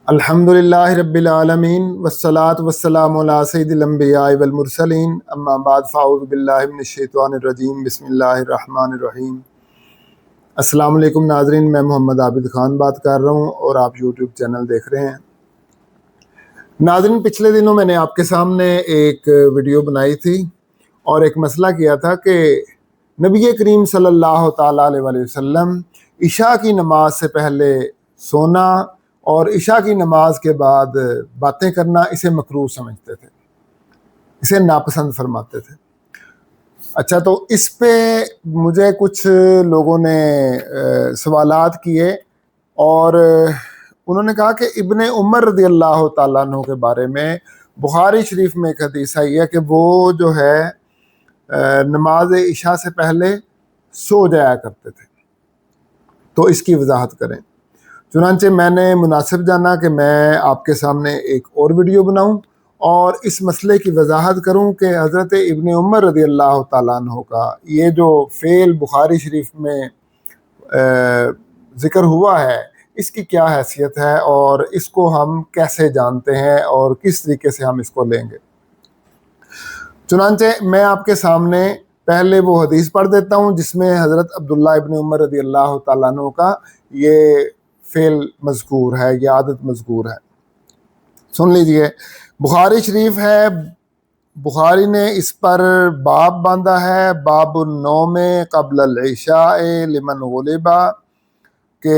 الحمدللہ رب العالمین والصلاة والسلام علی سید الانبیاء والمرسلین اما بعد فاعوذ باللہ من الشیطان الرجیم بسم اللہ الرحمن الرحیم۔ السلام علیکم ناظرین، میں محمد عابد خان بات کر رہا ہوں اور آپ یوٹیوب چینل دیکھ رہے ہیں۔ ناظرین، پچھلے دنوں میں نے آپ کے سامنے ایک ویڈیو بنائی تھی اور ایک مسئلہ کیا تھا کہ نبی کریم صلی اللہ تعالیٰ علیہ وآلہ وسلم عشاء کی نماز سے پہلے سونا اور عشاء کی نماز کے بعد باتیں کرنا اسے مکروہ سمجھتے تھے، اسے ناپسند فرماتے تھے۔ اچھا، تو اس پہ مجھے کچھ لوگوں نے سوالات کیے اور انہوں نے کہا کہ ابن عمر رضی اللہ تعالیٰ عنہ کے بارے میں بخاری شریف میں ایک حدیث آئی ہے کہ وہ جو ہے نماز عشاء سے پہلے سو جایا کرتے تھے، تو اس کی وضاحت کریں۔ چنانچہ میں نے مناسب جانا کہ میں آپ کے سامنے ایک اور ویڈیو بناؤں اور اس مسئلے کی وضاحت کروں کہ حضرت ابن عمر رضی اللہ تعالیٰ عنہ کا یہ جو فعل بخاری شریف میں ذکر ہوا ہے اس کی کیا حیثیت ہے اور اس کو ہم کیسے جانتے ہیں اور کس طریقے سے ہم اس کو لیں گے۔ چنانچہ میں آپ کے سامنے پہلے وہ حدیث پڑھ دیتا ہوں جس میں حضرت عبداللہ ابن عمر رضی اللہ تعالیٰ عنہ کا یہ فعل مذکور ہے، یہ عادت مذکور ہے، سن لیجئے۔ بخاری شریف ہے، بخاری نے اس پر باب باندھا ہے، باب النوم قبل العشاء لمن غلبا، کہ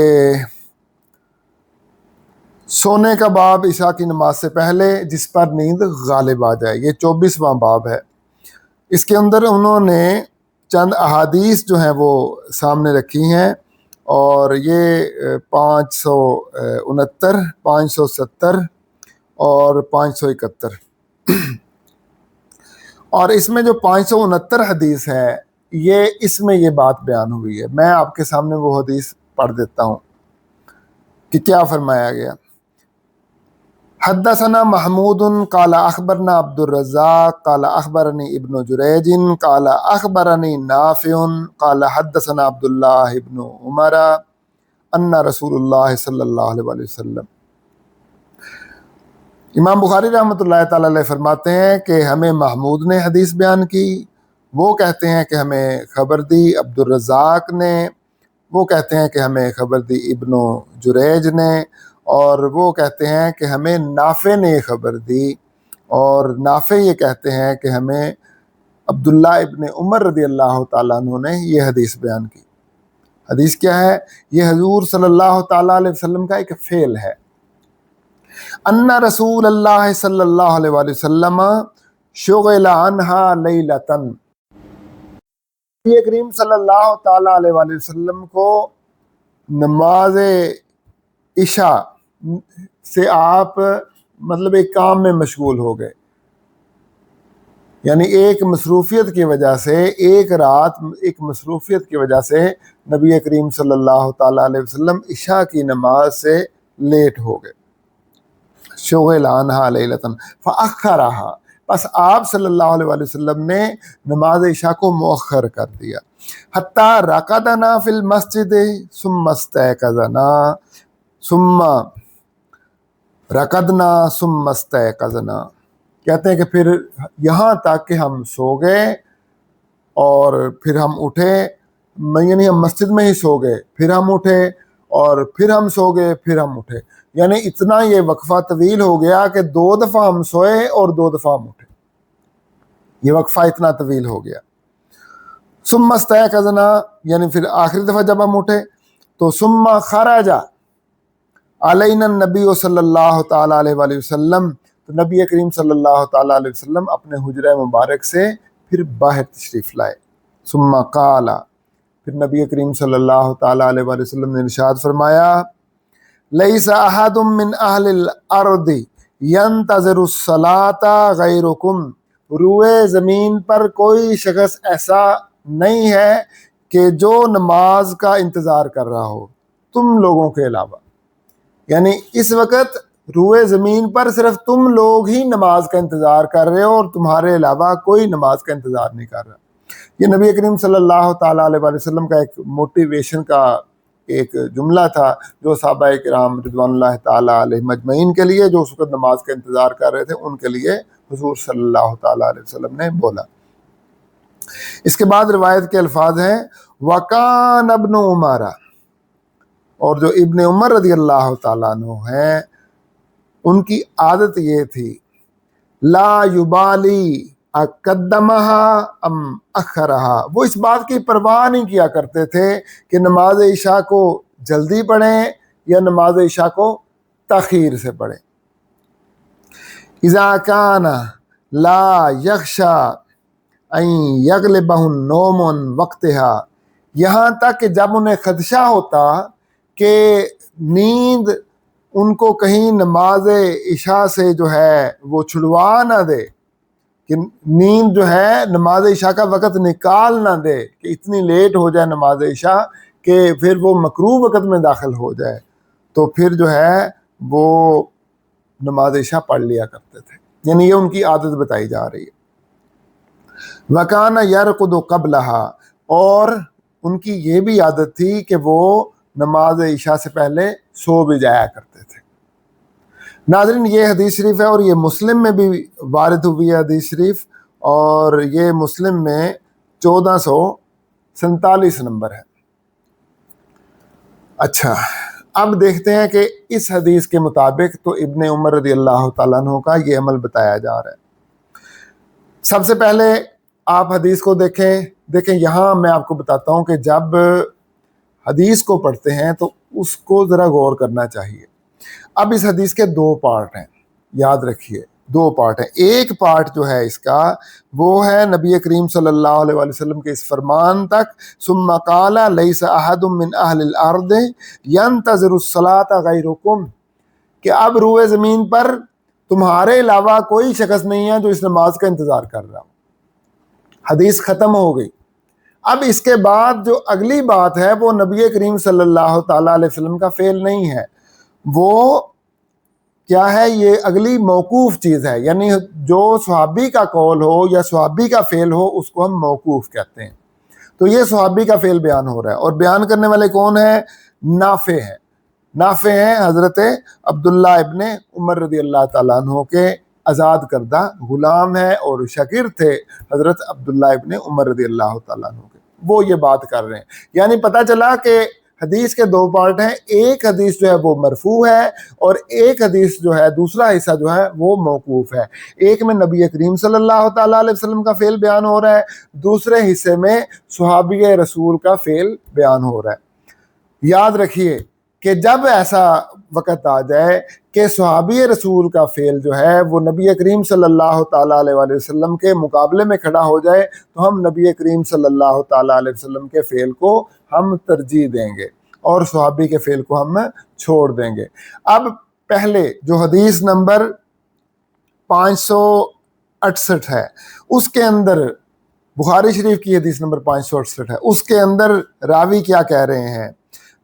سونے کا باب عشاء کی نماز سے پہلے جس پر نیند غالب آ جائے، یہ 24واں باب ہے۔ اس کے اندر انہوں نے چند احادیث جو ہیں وہ سامنے رکھی ہیں اور یہ 569، 570 اور 571، اور اس میں جو 569 حدیث ہے اس میں یہ بات بیان ہوئی ہے۔ میں آپ کے سامنے وہ حدیث پڑھ دیتا ہوں کہ کیا فرمایا گیا۔ حدثنا محمود قال اخبرنا عبد الرزاق قال اخبرني ابن جریج قال اخبرني نافع قال حدثنا عبد الله ابن عمر ان رسول اللہ صلی اللہ علیہ وسلم۔ امام بخاری رحمۃ اللہ تعالی علیہ فرماتے ہیں کہ ہمیں محمود نے حدیث بیان کی، وہ کہتے ہیں کہ ہمیں خبر دی عبد الرزاق نے، وہ کہتے ہیں کہ ہمیں خبر دی ابن جریج نے، اور وہ کہتے ہیں کہ ہمیں نافع نے خبر دی، اور نافع یہ کہتے ہیں کہ ہمیں عبداللہ ابن عمر رضی اللہ تعالیٰ عنہ نے یہ حدیث بیان کی۔ حدیث کیا ہے؟ یہ حضور صلی اللہ تعالیٰ علیہ وسلم کا ایک فعل ہے۔ ان رسول اللہ صلی اللہ علیہ وآلہ وسلم شغل عنہا لیلتن، نبی کریم صلی اللہ تعالیٰ علیہ وآلہ وسلم کو نماز عشاء سے آپ مطلب ایک کام میں مشغول ہو گئے، یعنی ایک مصروفیت کی وجہ سے، ایک رات ایک مصروفیت کی وجہ سے نبی کریم صلی اللہ تعالیٰ علیہ وسلم عشاء کی نماز سے لیٹ ہو گئے۔ شغل عنہا لیلتن فاخرہا، بس آپ صلی اللہ علیہ وآلہ وسلم نے نماز عشاء کو مؤخر کر دیا۔ حتی رقدنا فی المسجد ثم استيقظنا، ثم رقدنا ثم استيقظنا، کہتے ہیں کہ پھر یہاں تک کہ ہم سو گئے اور پھر ہم اٹھے، یعنی ہم مسجد میں ہی سو گئے، پھر ہم اٹھے اور پھر ہم سو گئے، پھر ہم اٹھے، یعنی اتنا یہ وقفہ طویل ہو گیا کہ 2 دفعہ ہم سوئے اور 2 دفعہ ہم اٹھے، یہ وقفہ اتنا طویل ہو گیا۔ ثم استيقظنا، یعنی پھر آخری دفعہ جب ہم اٹھے تو ثم خرج علینا النبی صلی اللہ تعالیٰ علیہ وآلہ وسلم، تو نبی کریم صلی اللہ تعالیٰ علیہ وسلم اپنے حجرہ مبارک سے پھر باہر تشریف لائے۔ ثم قال، پھر نبی کریم صلی اللہ تعالیٰ علیہ وآلہ وسلم نے ارشاد فرمایا، لیس احد من اہل الارض ینتظر الصلاۃ غیرکم، روئے زمین پر کوئی شخص ایسا نہیں ہے کہ جو نماز کا انتظار کر رہا ہو تم لوگوں کے علاوہ، یعنی اس وقت روئے زمین پر صرف تم لوگ ہی نماز کا انتظار کر رہے ہو اور تمہارے علاوہ کوئی نماز کا انتظار نہیں کر رہا۔ یہ نبی کریم صلی اللہ تعالیٰ علیہ وسلم کا ایک موٹیویشن کا ایک جملہ تھا جو صحابہ کرام رضوان اللہ تعالیٰ علیہ مجمعین کے لیے جو اس وقت نماز کا انتظار کر رہے تھے ان کے لیے حضور صلی اللہ تعالیٰ علیہ وسلم نے بولا۔ اس کے بعد روایت کے الفاظ ہیں وَكَانَ ابْنُ عُمَرَ، اور جو ابن عمر رضی اللہ تعالیٰ عنہ ہیں ان کی عادت یہ تھی لا یبالی اقدمہا ام اخرہا، وہ اس بات کی پرواہ نہیں کیا کرتے تھے کہ نماز عشاء کو جلدی پڑھیں یا نماز عشاء کو تاخیر سے پڑھیں۔ اذا کان لا یخشا ان یغلبہ النوم عن وقتہا، یہاں تک کہ جب انہیں خدشہ ہوتا کہ نیند ان کو کہیں نماز عشاء سے جو ہے وہ چھڑوا نہ دے، کہ نیند جو ہے نماز عشاء کا وقت نکال نہ دے، کہ اتنی لیٹ ہو جائے نماز عشاء کہ پھر وہ مکروہ وقت میں داخل ہو جائے، تو پھر جو ہے وہ نماز عشاء پڑھ لیا کرتے تھے۔ یعنی یہ ان کی عادت بتائی جا رہی ہے۔ وَكَانَ يَرْقُدُ قَبْلَهَا، اور ان کی یہ بھی عادت تھی کہ وہ نماز عشاء سے پہلے سو بھی جایا کرتے تھے۔ ناظرین، یہ حدیث شریف ہے اور یہ مسلم میں بھی وارد ہوئی ہے حدیث شریف، اور یہ مسلم میں 1447 نمبر ہے۔ اچھا، اب دیکھتے ہیں کہ اس حدیث کے مطابق تو ابن عمر رضی اللہ تعالیٰ عنہ کا یہ عمل بتایا جا رہا ہے۔ سب سے پہلے آپ حدیث کو دیکھیں یہاں میں آپ کو بتاتا ہوں کہ جب حدیث کو پڑھتے ہیں تو اس کو ذرا غور کرنا چاہیے۔ اب اس حدیث کے دو پارٹ ہیں، یاد رکھیے دو پارٹ ہیں۔ ایک پارٹ جو ہے اس کا وہ ہے نبی کریم صلی اللہ علیہ وآلہ وسلم کے اس فرمان تک ثم قال لیس احد من اہل الارض ینتظر الصلاۃ غیرکم، کہ اب روئے زمین پر تمہارے علاوہ کوئی شخص نہیں ہے جو اس نماز کا انتظار کر رہا ہو۔ حدیث ختم ہو گئی۔ اب اس کے بعد جو اگلی بات ہے وہ نبی کریم صلی اللہ تعالیٰ علیہ وسلم کا فعل نہیں ہے، وہ کیا ہے؟ یہ اگلی موقوف چیز ہے، یعنی جو صحابی کا قول ہو یا صحابی کا فعل ہو اس کو ہم موقوف کہتے ہیں۔ تو یہ صحابی کا فعل بیان ہو رہا ہے، اور بیان کرنے والے کون ہیں؟ نافع ہیں۔ نافع ہیں حضرت عبداللہ ابن عمر رضی اللہ تعالیٰ عنہ کے آزاد کردہ غلام ہے، اور شاگرد تھے حضرت عبداللہ ابن عمر رضی اللہ تعالیٰ عنہ کے، وہ یہ بات کر رہے ہیں۔ یعنی پتہ چلا کہ حدیث کے دو پارٹ ہیں، ایک حدیث جو ہے وہ مرفوع ہے اور ایک حدیث جو ہے دوسرا حصہ جو ہے وہ موقوف ہے۔ ایک میں نبی کریم صلی اللہ تعالیٰ علیہ وسلم کا فعل بیان ہو رہا ہے، دوسرے حصے میں صحابی رسول کا فعل بیان ہو رہا ہے۔ یاد رکھیے کہ جب ایسا وقت آ جائے کہ صحابی رسول کا فعل جو ہے وہ نبی کریم صلی اللہ تعالیٰ علیہ وآلہ وسلم کے مقابلے میں کھڑا ہو جائے تو ہم نبی کریم صلی اللہ تعالیٰ علیہ وسلم کے فعل کو ہم ترجیح دیں گے اور صحابی کے فعل کو ہم چھوڑ دیں گے۔ اب پہلے جو حدیث نمبر 568 ہے اس کے اندر، بخاری شریف کی حدیث نمبر 568 ہے، اس کے اندر راوی کیا کہہ رہے ہیں؟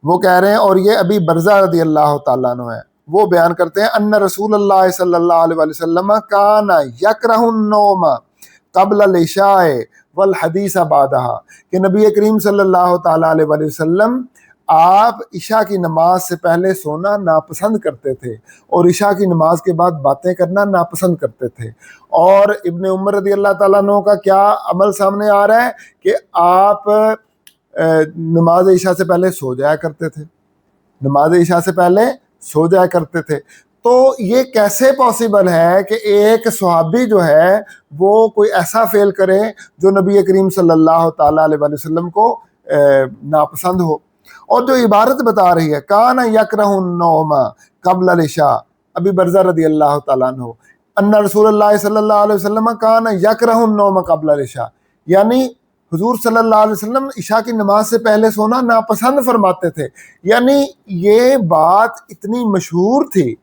وہ کہہ رہے ہیں، اور یہ ابی برزہ رضی اللہ تعالیٰ عنہ ہے، وہ بیان کرتے ہیں ان رسول اللہ صلی اللہ علیہ وسلم کان یکرہ النوم قبل العشاء والحدیث بعدہا، کہ نبی کریم صلی اللہ تعالیٰ علیہ وسلم آپ عشاء کی نماز سے پہلے سونا ناپسند کرتے تھے اور عشاء کی نماز کے بعد باتیں کرنا ناپسند کرتے تھے۔ اور ابن عمر رضی اللہ تعالیٰ عنہ کا کیا عمل سامنے آ رہا ہے کہ آپ نماز عشاء سے پہلے سو جایا کرتے تھے، نماز عشاء سے پہلے سو جایا کرتے تھے۔ تو یہ کیسے پاسبل ہے کہ ایک صحابی جو ہے وہ کوئی ایسا فعل کرے جو نبی کریم صلی اللہ تعالیٰ علیہ وسلم کو ناپسند ہو؟ اور جو عبارت بتا رہی ہے کان یکرہ النوم قبل العشاء، ابی برزہ رضی اللہ تعالیٰ عنہ ان رسول اللہ صلی اللہ علیہ وسلم کان یکرہ النوم قبل العشاء، یعنی حضور صلی اللہ علیہ وسلم عشاء کی نماز سے پہلے سونا ناپسند فرماتے تھے۔ یعنی یہ بات اتنی مشہور تھی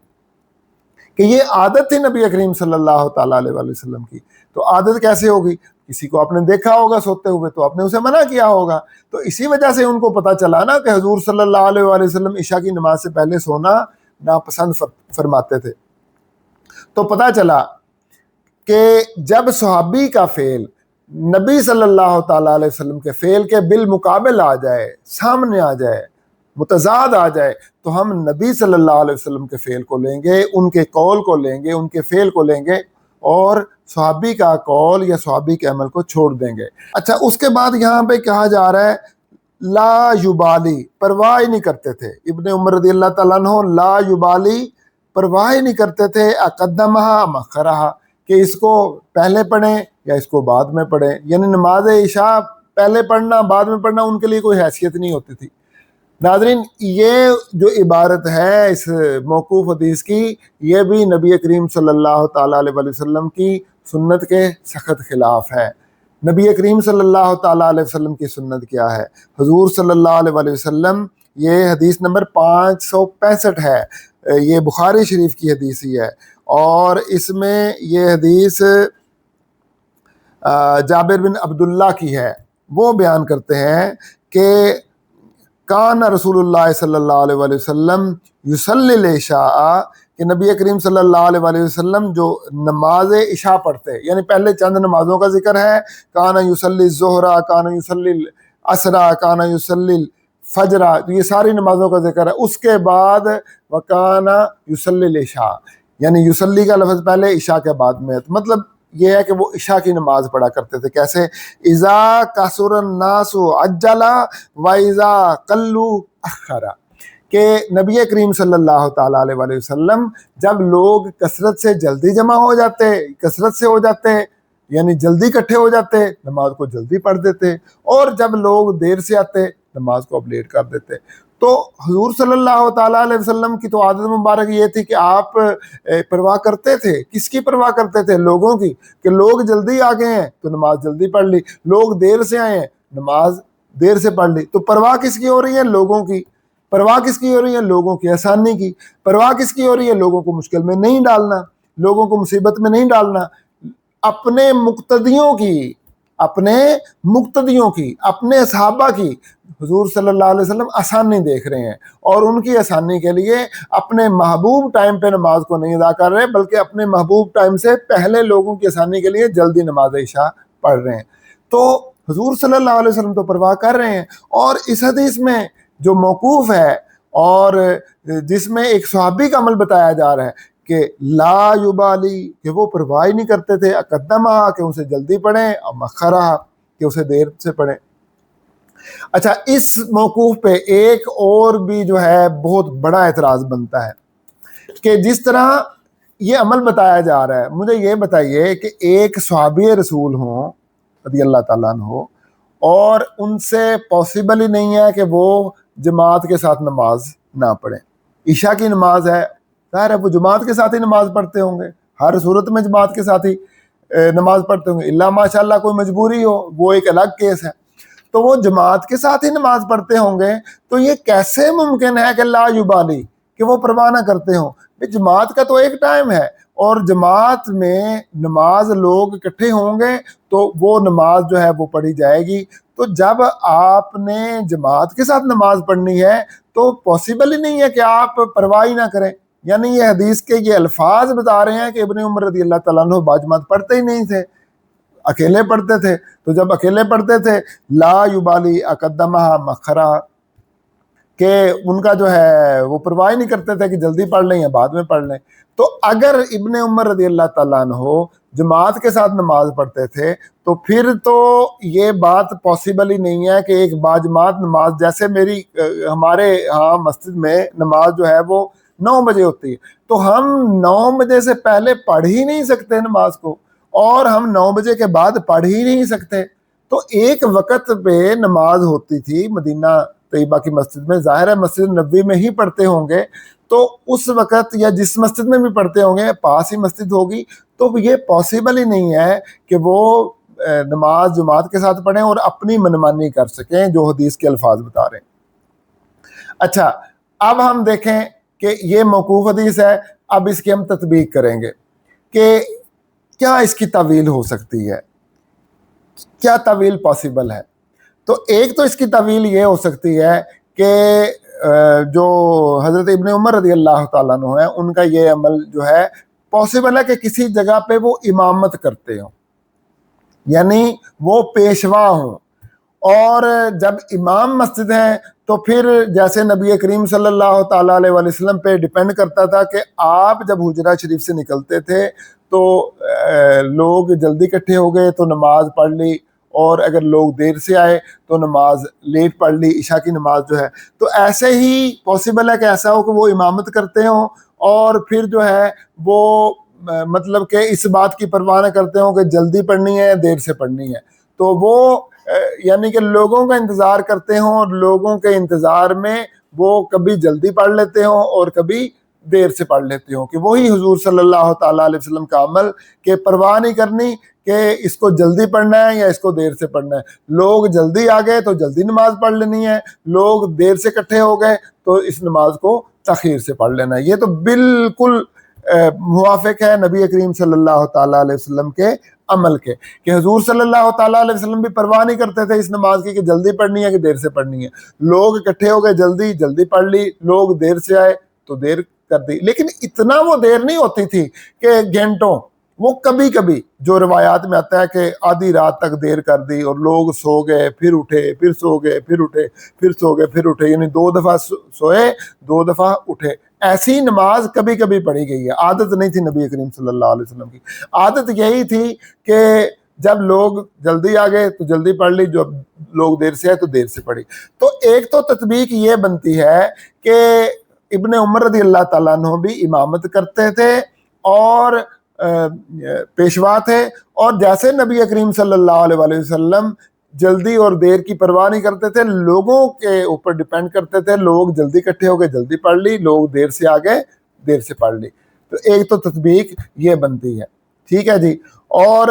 کہ یہ عادت تھی نبی کریم صلی اللہ تعالیٰ علیہ وسلم کی۔ تو عادت کیسے ہوگی؟ کسی کو آپ نے دیکھا ہوگا سوتے ہوئے تو آپ نے اسے منع کیا ہوگا، تو اسی وجہ سے ان کو پتہ چلا نا کہ حضور صلی اللہ علیہ وسلم عشاء کی نماز سے پہلے سونا ناپسند فرماتے تھے۔ تو پتہ چلا کہ جب صحابی کا فعل نبی صلی اللہ تعالیٰ علیہ وسلم کے فعل کے بالمقابل آ جائے، سامنے آ جائے، متضاد آ جائے تو ہم نبی صلی اللہ علیہ وسلم کے فعل کو لیں گے، ان کے قول کو لیں گے، ان کے فعل کو لیں گے، اور صحابی کا قول یا صحابی کے عمل کو چھوڑ دیں گے۔ اچھا، اس کے بعد یہاں پہ کہا جا رہا ہے لا یبالی، پرواہ ہی نہیں کرتے تھے۔ ابن عمر رضی اللہ تعالیٰ عنہ لا یبالی، پرواہ ہی نہیں کرتے تھے، اقدمہا ام اخرہا، کہ اس کو پہلے پڑھیں یا اس کو بعد میں پڑھیں، یعنی نماز عشاء پہلے پڑھنا بعد میں پڑھنا ان کے لیے کوئی حیثیت نہیں ہوتی تھی۔ ناظرین، یہ جو عبارت ہے اس موقوف حدیث کی، یہ بھی نبی کریم صلی اللہ تعالیٰ علیہ وسلم کی سنت کے سخت خلاف ہے۔ نبی کریم صلی اللہ تعالیٰ علیہ وسلم کی سنت کیا ہے؟ حضور صلی اللہ علیہ وسلم، یہ حدیث نمبر 565 ہے، یہ بخاری شریف کی حدیث ہی ہے، اور اس میں یہ حدیث جابر بن عبداللہ کی ہے۔ وہ بیان کرتے ہیں کہ کان رسول اللہ صلی اللہ علیہ وسلم یصلی العشاء، کہ نبی کریم صلی اللہ علیہ وسلم جو نماز عشاء پڑھتے، یعنی پہلے چند نمازوں کا ذکر ہے، کان یصلی الظہر، کان یصلی العصر، کان یصلی الفجر، یہ ساری نمازوں کا ذکر ہے۔ اس کے بعد وکان یصلی العشاء، یعنی یصلی کا لفظ پہلے، عشاء کے بعد میں، مطلب یہ ہے کہ وہ عشاء کی نماز پڑھا کرتے تھے۔ کیسے؟ اذا کثر الناس عجل و اذا قلوا اخر، کہ نبی کریم صلی اللہ تعالیٰ علیہ وسلم جب لوگ کثرت سے جلدی جمع ہو جاتے، کثرت سے ہو جاتے یعنی جلدی اکٹھے ہو جاتے، نماز کو جلدی پڑھ دیتے، اور جب لوگ دیر سے آتے نماز کو اب لیٹ کر دیتے۔ تو حضور صلی اللہ تعالیٰ علیہ وسلم کی تو عادت مبارک یہ تھی کہ آپ پرواہ کرتے تھے، کس کی پرواہ کرتے تھے؟ لوگوں کی، کہ لوگ جلدی آ گئے ہیں تو نماز جلدی پڑھ لی، لوگ دیر سے آئے ہیں نماز دیر سے پڑھ لی۔ تو پرواہ کس کی ہو رہی ہے؟ لوگوں کی۔ پرواہ کس کی ہو رہی ہے؟ لوگوں کی آسانی کی۔ پرواہ کس کی ہو رہی ہے؟ لوگوں کو مشکل میں نہیں ڈالنا، لوگوں کو مصیبت میں نہیں ڈالنا، اپنے مقتدیوں کی، اپنے مقتدیوں کی، اپنے صحابہ کی حضور صلی اللہ علیہ وسلم آسانی دیکھ رہے ہیں، اور ان کی آسانی کے لیے اپنے محبوب ٹائم پہ نماز کو نہیں ادا کر رہے، بلکہ اپنے محبوب ٹائم سے پہلے لوگوں کی آسانی کے لیے جلدی نماز عشاء پڑھ رہے ہیں۔ تو حضور صلی اللہ علیہ وسلم تو پرواہ کر رہے ہیں، اور اس حدیث میں جو موقوف ہے اور جس میں ایک صحابی کا عمل بتایا جا رہا ہے کہ لا یبالی، کہ وہ پرواہ نہیں کرتے تھے، اقدمہ، کہ اسے جلدی پڑھیں، اور مخرہ، کہ اسے دیر سے پڑھیں۔ اچھا، اس موقوف پہ ایک اور بھی جو ہے بہت بڑا اعتراض بنتا ہے کہ جس طرح یہ عمل بتایا جا رہا ہے، مجھے یہ بتائیے کہ ایک صحابی رسول ہوں رضی اللہ تعالیٰ عنہ، اور ان سے پاسبل ہی نہیں ہے کہ وہ جماعت کے ساتھ نماز نہ پڑھیں۔ عشاء کی نماز ہے، ظاہر ہے وہ جماعت کے ساتھ ہی نماز پڑھتے ہوں گے، ہر صورت میں جماعت کے ساتھ ہی نماز پڑھتے ہوں گے، الا ماشاء اللہ کوئی مجبوری ہو، وہ ایک الگ کیس ہے۔ تو وہ جماعت کے ساتھ ہی نماز پڑھتے ہوں گے، تو یہ کیسے ممکن ہے کہ لا یبالی، کہ وہ پرواہ نہ کرتے ہوں؟ جماعت کا تو ایک ٹائم ہے، اور جماعت میں نماز لوگ اکٹھے ہوں گے تو وہ نماز جو ہے وہ پڑھی جائے گی۔ تو جب آپ نے جماعت کے ساتھ نماز پڑھنی ہے تو پاسبل ہی نہیں ہے کہ آپ پرواہ ہی نہ کریں۔ یعنی یہ حدیث کے یہ الفاظ بتا رہے ہیں کہ ابن عمر رضی اللہ تعالیٰ عنہ باجماعت پڑھتے ہی نہیں تھے، اکیلے پڑھتے تھے۔ تو جب اکیلے پڑھتے تھے لا یبالی اقدمہ مخرہ، کہ ان کا جو ہے وہ پرواہ نہیں کرتے تھے کہ جلدی پڑھ لیں یا بعد میں پڑھ لیں۔ تو اگر ابن عمر رضی اللہ تعالیٰ عنہ جماعت کے ساتھ نماز پڑھتے تھے تو پھر تو یہ بات پاسبل ہی نہیں ہے کہ ایک باجماعت نماز، جیسے ہمارے ہاں مسجد میں نماز جو ہے وہ 9 بجے ہوتی ہے، تو ہم 9 بجے سے پہلے پڑھ ہی نہیں سکتے نماز کو، اور ہم 9 بجے کے بعد پڑھ ہی نہیں سکتے۔ تو ایک وقت پہ نماز ہوتی تھی مدینہ طیبہ کی مسجد میں، ظاہر ہے مسجد نبوی میں ہی پڑھتے ہوں گے، تو اس وقت یا جس مسجد میں بھی پڑھتے ہوں گے پاس ہی مسجد ہوگی، تو یہ پاسبل ہی نہیں ہے کہ وہ نماز جماعت کے ساتھ پڑھیں اور اپنی منمانی کر سکیں جو حدیث کے الفاظ بتا رہے ہیں۔ اچھا، اب ہم دیکھیں کہ یہ موقوف حدیث ہے، اب اس کی ہم تطبیق کریں گے کہ کیا اس کی تعویل ہو سکتی ہے، کیا تعویل پاسبل ہے۔ تو ایک تو اس کی تعویل یہ ہو سکتی ہے کہ جو حضرت ابن عمر رضی اللہ تعالیٰ عنہ ہیں، ان کا یہ عمل جو ہے پاسبل ہے کہ کسی جگہ پہ وہ امامت کرتے ہوں، یعنی وہ پیشوا ہوں، اور جب امام مسجد ہیں تو پھر جیسے نبی کریم صلی اللہ تعالیٰ علیہ وسلم پہ ڈیپینڈ کرتا تھا کہ آپ جب حجرہ شریف سے نکلتے تھے تو لوگ جلدی اکٹھے ہو گئے تو نماز پڑھ لی، اور اگر لوگ دیر سے آئے تو نماز لیٹ پڑھ لی، عشاء کی نماز جو ہے۔ تو ایسے ہی پاسبل ہے کہ ایسا ہو کہ وہ امامت کرتے ہوں اور پھر جو ہے وہ مطلب کہ اس بات کی پرواہ نہ کرتے ہوں کہ جلدی پڑھنی ہے یا دیر سے پڑھنی ہے، تو وہ یعنی کہ لوگوں کا انتظار کرتے ہوں، اور لوگوں کے انتظار میں وہ کبھی جلدی پڑھ لیتے ہوں اور کبھی دیر سے پڑھ لیتے ہوں، کہ وہی حضور صلی اللہ تعالیٰ علیہ وسلم کا عمل کہ پرواہ نہیں کرنی کہ اس کو جلدی پڑھنا ہے یا اس کو دیر سے پڑھنا ہے۔ لوگ جلدی آ گئے تو جلدی نماز پڑھ لینی ہے، لوگ دیر سے اکٹھے ہو گئے تو اس نماز کو تاخیر سے پڑھ لینا ہے۔ یہ تو بالکل موافق ہے نبی کریم صلی اللہ تعالیٰ علیہ وسلم کے عمل کے، کہ حضور صلی اللہ تعالیٰ علیہ وسلم بھی پرواہ نہیں کرتے تھے اس نماز کی کہ جلدی پڑھنی ہے کہ دیر سے پڑھنی ہے۔ لوگ اکٹھے ہو گئے جلدی پڑھ لی، لوگ دیر سے آئے تو دیر کر دی، لیکن اتنا وہ دیر نہیں ہوتی تھی کہ گھنٹوں، وہ کبھی کبھی جو روایات میں آتا ہے کہ آدھی رات تک دیر کر دی اور لوگ سو گئے پھر اٹھے، پھر سو گئے پھر اٹھے، پھر سو گئے پھر اٹھے، یعنی 2 دفعہ سوئے 2 دفعہ اٹھے، ایسی نماز کبھی کبھی پڑھی گئی ہے۔ عادت نہیں تھی نبی کریم صلی اللہ علیہ وسلم کی، عادت یہی تھی کہ جب لوگ جلدی آ گئے تو جلدی پڑھ لی، جب لوگ دیر سے آئے تو دیر سے پڑھی۔ تو ایک تو تطبیق یہ بنتی ہے کہ ابن عمر رضی اللہ تعالیٰ عنہ بھی امامت کرتے تھے اور پیشوا تھے، اور جیسے نبی کریم صلی اللہ علیہ وسلم جلدی اور دیر کی پرواہ نہیں کرتے تھے، لوگوں کے اوپر ڈیپینڈ کرتے تھے، لوگ جلدی اکٹھے ہو گئے جلدی پڑھ لی، لوگ دیر سے آ گئے دیر سے پڑھ لی۔ تو ایک تو تطبیق یہ بنتی ہے، ٹھیک ہے جی۔ اور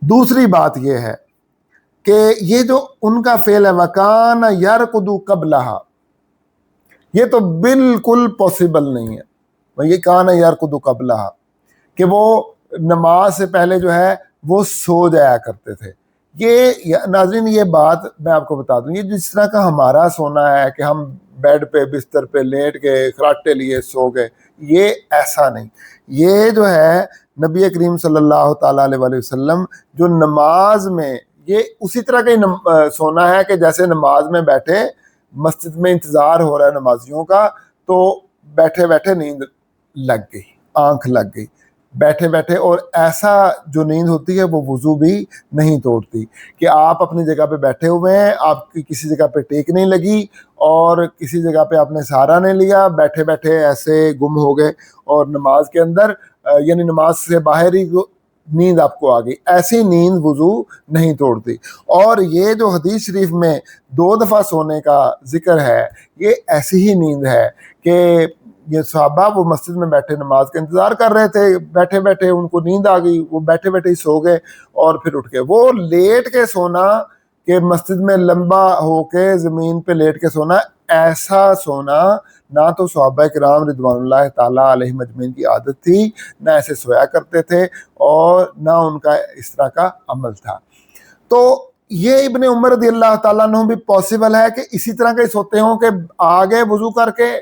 دوسری بات یہ ہے کہ یہ جو ان کا فعل ہے وَكَانَ يَرْقُدُ قَبْلَهَا، یہ تو بالکل پاسبل نہیں ہے۔ یہ کان یرقد قبلہا کہ وہ نماز سے پہلے جو ہے وہ سو جایا کرتے تھے۔ یہ ناظرین یہ بات میں آپ کو بتا دوں، یہ جس طرح کا ہمارا سونا ہے کہ ہم بیڈ پہ بستر پہ لیٹ گئے خراٹے لیے سو گئے، یہ ایسا نہیں۔ یہ جو ہے نبی کریم صلی اللہ تعالیٰ علیہ وسلم جو نماز میں یہ اسی طرح کا ہی سونا ہے کہ جیسے نماز میں بیٹھے، مسجد میں انتظار ہو رہا ہے نمازیوں کا، تو بیٹھے بیٹھے نیند لگ گئی، آنکھ لگ گئی بیٹھے بیٹھے، اور ایسا جو نیند ہوتی ہے وہ وضو بھی نہیں توڑتی، کہ آپ اپنی جگہ پہ بیٹھے ہوئے ہیں، آپ کی کسی جگہ پہ ٹیک نہیں لگی اور کسی جگہ پہ آپ نے سہارا نہیں لیا، بیٹھے بیٹھے ایسے گم ہو گئے اور نماز کے اندر یعنی نماز سے باہر ہی نیند آپ کو آ گئی، ایسی نیند وضو نہیں توڑتی۔ اور یہ جو حدیث شریف میں 2 دفعہ سونے کا ذکر ہے، یہ ایسی ہی نیند ہے کہ یہ صحابہ وہ مسجد میں بیٹھے نماز کا انتظار کر رہے تھے، بیٹھے بیٹھے ان کو نیند آ گئی، وہ بیٹھے بیٹھے ہی سو گئے اور پھر اٹھ گئے۔ وہ لیٹ کے سونا کہ مسجد میں لمبا ہو کے زمین پہ لیٹ کے سونا، ایسا سونا نہ تو صحابہ کرام رضوان اللہ تعالیٰ علیہم اجمعین کی عادت تھی، نہ ایسے سویا کرتے تھے، اور نہ ان کا اس طرح کا عمل تھا۔ تو یہ ابن عمر رضی اللہ تعالیٰ عنہ بھی پاسبل ہے کہ اسی طرح کے سوتے ہوں کہ آگے وضو کر کے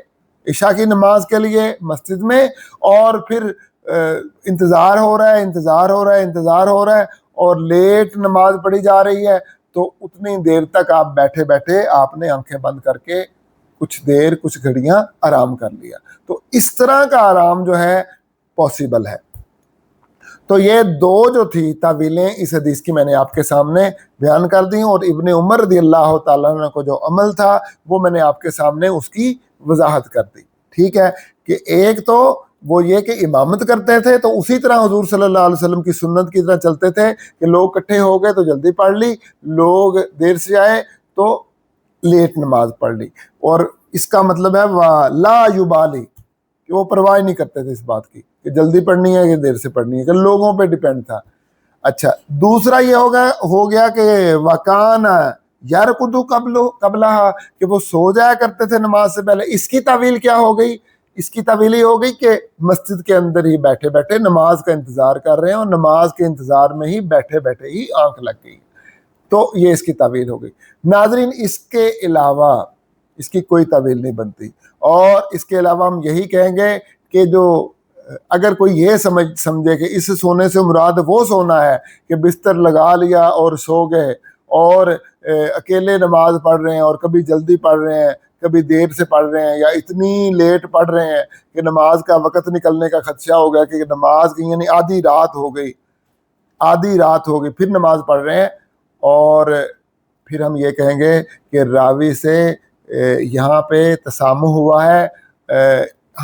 عشاء کی نماز کے لیے مسجد میں، اور پھر انتظار ہو رہا ہے اور لیٹ نماز پڑھی جا رہی ہے، تو اتنی دیر تک آپ بیٹھے بیٹھے آپ نے آنکھیں بند کر کے کچھ دیر کچھ گھڑیاں آرام کر لیا۔ تو اس طرح کا آرام جو ہے پاسبل ہے۔ تو یہ 2 جو تھی تعویلیں اس حدیث کی میں نے آپ کے سامنے بیان کر دی، اور ابن عمر رضی اللہ تعالیٰ عنہ کو جو عمل تھا وہ میں نے آپ کے سامنے اس کی وضاحت کر دی، ٹھیک ہے۔ کہ ایک تو وہ یہ کہ امامت کرتے تھے تو اسی طرح حضور صلی اللہ علیہ وسلم کی سنت کی طرح چلتے تھے کہ لوگ اکٹھے ہو گئے تو جلدی پڑھ لی، لوگ دیر سے آئے تو لیٹ نماز پڑھ لی، اور اس کا مطلب ہے لا یبالی کہ وہ پرواہ نہیں کرتے تھے اس بات کی کہ جلدی پڑھنی ہے کہ دیر سے پڑھنی ہے، کہ لوگوں پہ ڈیپینڈ تھا۔ اچھا، دوسرا یہ ہو گیا کہ وکان یرقد قبلہا کہ وہ سو جایا کرتے تھے نماز سے پہلے۔ اس کی تعویل کیا ہو گئی؟ اس کی تعویل یہ ہو گئی کہ مسجد کے اندر ہی بیٹھے بیٹھے نماز کا انتظار کر رہے ہیں، اور نماز کے انتظار میں ہی بیٹھے بیٹھے ہی آنکھ لگ گئی، تو یہ اس کی تعویل ہو گئی۔ ناظرین، اس کے علاوہ اس کی کوئی تعویل نہیں بنتی، اور اس کے علاوہ ہم یہی کہیں گے کہ جو اگر کوئی یہ سمجھے کہ اس سونے سے مراد وہ سونا ہے کہ بستر لگا لیا اور سو گئے اور اکیلے نماز پڑھ رہے ہیں اور کبھی جلدی پڑھ رہے ہیں کبھی دیر سے پڑھ رہے ہیں یا اتنی لیٹ پڑھ رہے ہیں کہ نماز کا وقت نکلنے کا خدشہ ہو گیا کہ نماز کی یعنی آدھی رات ہو گئی پھر نماز پڑھ رہے ہیں، اور پھر ہم یہ کہیں گے کہ راوی سے یہاں پہ تسامح ہوا ہے،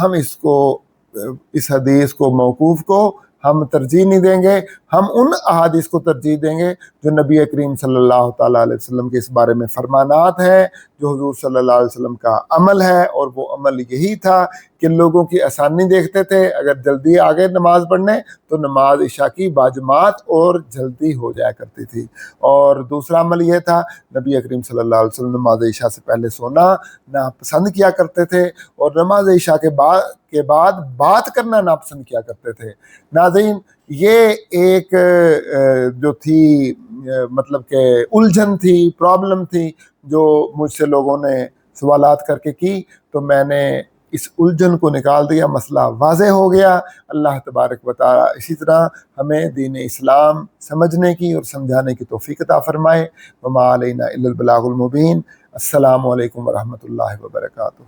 ہم اس حدیث کو موقوف کو ہم ترجیح نہیں دیں گے، ہم ان احادیث کو ترجیح دیں گے جو نبی کریم صلی اللہ تعالیٰ علیہ وسلم کے اس بارے میں فرمانات ہیں، جو حضور صلی اللہ علیہ وسلم کا عمل ہے، اور وہ عمل یہی تھا کہ لوگوں کی آسانی دیکھتے تھے، اگر جلدی آگے نماز پڑھنے تو نماز عشاء کی باجماعت اور جلدی ہو جایا کرتی تھی۔ اور دوسرا عمل یہ تھا، نبی کریم صلی اللہ علیہ وسلم نماز عشاء سے پہلے سونا ناپسند کیا کرتے تھے، اور نماز عشاء کے بعد بات کرنا ناپسند کیا کرتے تھے۔ ناظرین، یہ ایک جو تھی مطلب کہ الجھن تھی، پرابلم تھی، جو مجھ سے لوگوں نے سوالات کر کے کی، تو میں نے اس الجھن کو نکال دیا، مسئلہ واضح ہو گیا۔ اللہ تبارک و تعالی اسی طرح ہمیں دین اسلام سمجھنے کی اور سمجھانے کی توفیق عطا فرمائے۔ وما علینا الا البلاغ المبین۔ السلام علیکم ورحمۃ اللہ وبرکاتہ۔